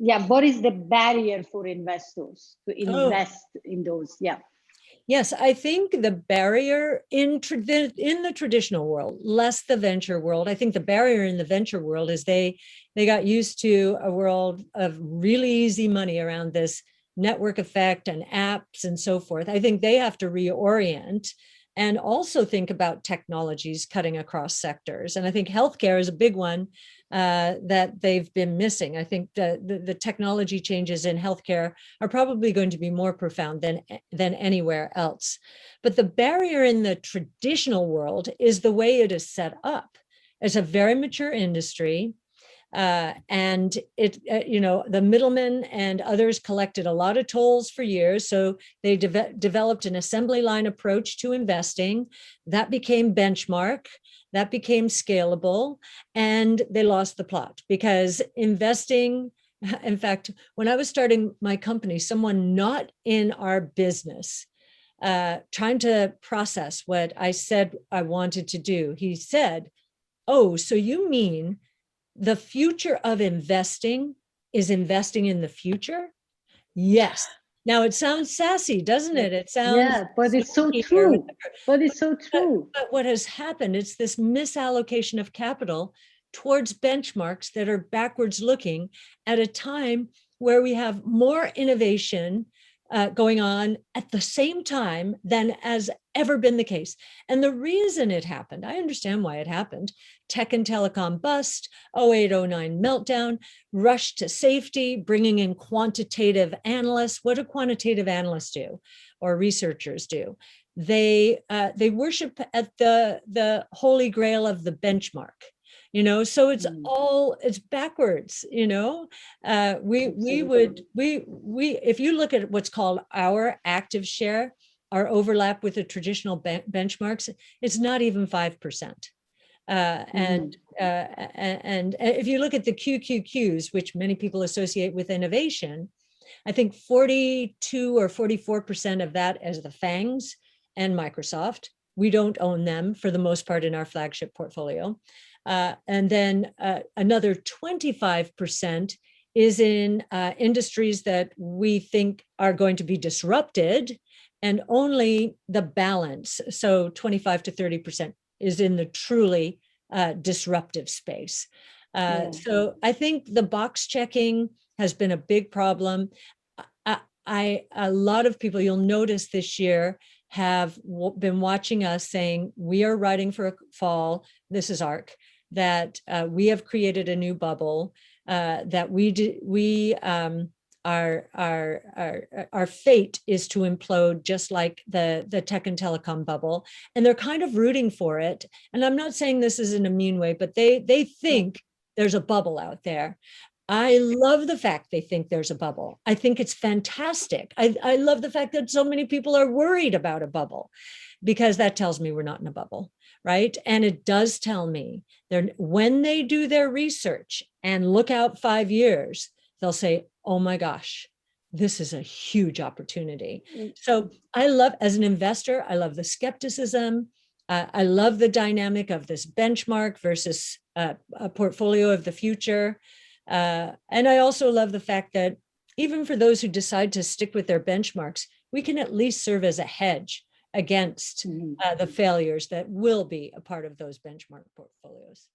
Yeah, what is the barrier for investors to Oh. invest in those? Yeah. Yes, I think the barrier in the traditional world, less the venture world. I think the barrier in the venture world is they got used to a world of really easy money around this network effect and apps and so forth. I think they have to reorient and also think about technologies cutting across sectors. And I think healthcare is a big one that they've been missing. I think the technology changes in healthcare are probably going to be more profound than anywhere else. But the barrier in the traditional world is the way it is set up. It's a very mature industry. And it, the middlemen and others collected a lot of tolls for years. So they developed an assembly line approach to investing that became benchmark, that became scalable, and they lost the plot because investing. In fact, when I was starting my company, someone not in our business trying to process what I said I wanted to do, he said, "Oh, so you mean the future of investing is investing in the future?" Yes. Now it sounds sassy, doesn't it? It sounds, yeah, but it's so true. But it's so true. But what has happened, it's this misallocation of capital towards benchmarks that are backwards looking at a time where we have more innovation going on at the same time than has ever been the case. And the reason it happened, I understand why it happened. Tech and telecom bust, 0809 meltdown, rush to safety, bringing in quantitative analysts. What do quantitative analysts do or researchers do? They worship at the holy grail of the benchmark. So it's backwards. If you look at what's called our active share, our overlap with the traditional benchmarks, it's not even 5%. And if you look at the QQQs, which many people associate with innovation, I think 42 or 44% of that as the FANGs and Microsoft. We don't own them for the most part in our flagship portfolio. And then another 25% is in industries that we think are going to be disrupted, and only the balance, so 25 to 30%, is in the truly disruptive space. So I think the box checking has been a big problem. A lot of people, you'll notice this year, have been watching us saying, we are writing for a fall. This is ARC, that we have created a new bubble, that our fate is to implode just like the tech and telecom bubble. And they're kind of rooting for it. And I'm not saying this is in a mean way, but they think there's a bubble out there. I love the fact they think there's a bubble. I think it's fantastic. I love the fact that so many people are worried about a bubble, because that tells me we're not in a bubble, right? And it does tell me when they do their research and look out 5 years, they'll say, oh my gosh, this is a huge opportunity. So I love, as an investor, I love the skepticism. I love the dynamic of this benchmark versus a portfolio of the future. And I also love the fact that even for those who decide to stick with their benchmarks, we can at least serve as a hedge against the failures that will be a part of those benchmark portfolios.